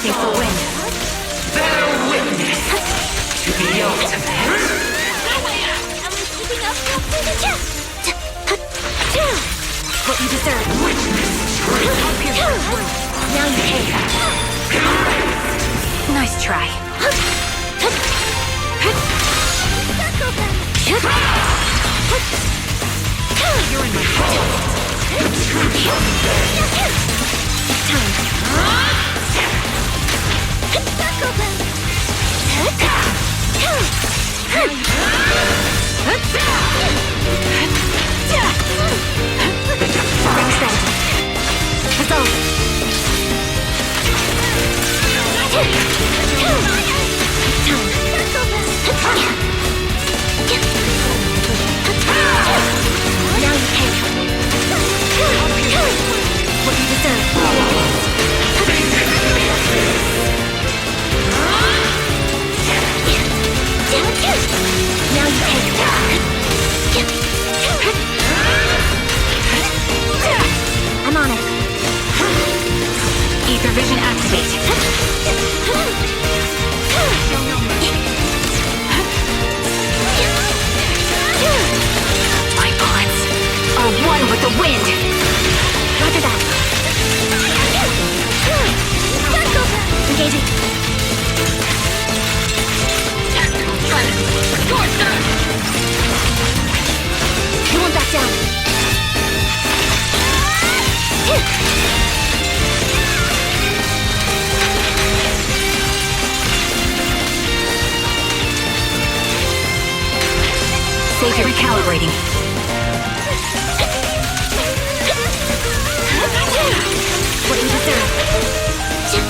think the win. Bear witness to the ultimate. Am I keeping up for the chest? What you deserve. Witness truth. Now you pay. Nice try. You're in my heart. I'm on it. Ether vision activate. My bullets are one with the wind. Roger that. Engaging. Tactical strike. Towards them. You won't back down. Save your recalibrating. What you deserve. It's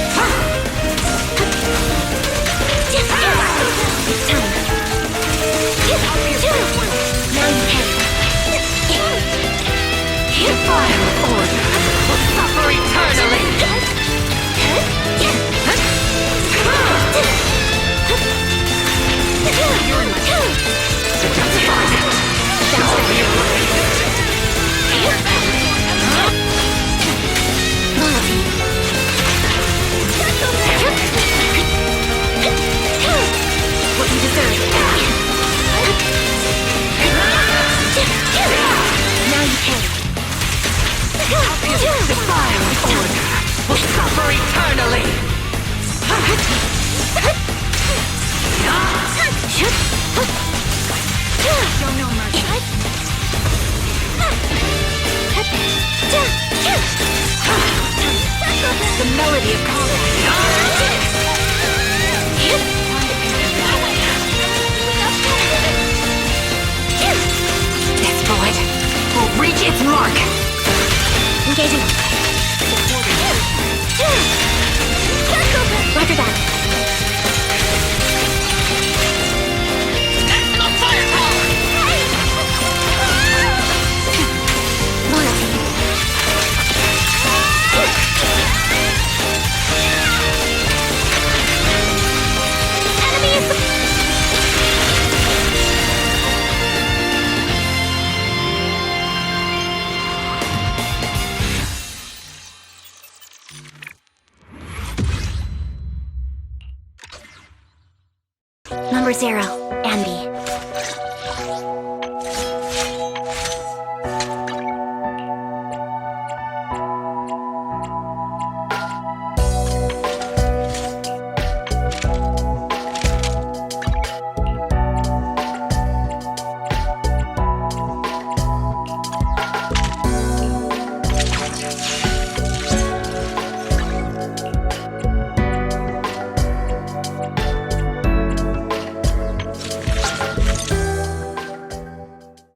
time. Now you can. Defiler order will suffer eternally. You're in my what you deserve. Now you can. Defiler order will suffer eternally. Show no mercy. The melody of combat. This bullet will reach its mark. Engaging. Roger that. Maximum firepower. Loyalty. Enemies! Number 0, Anby.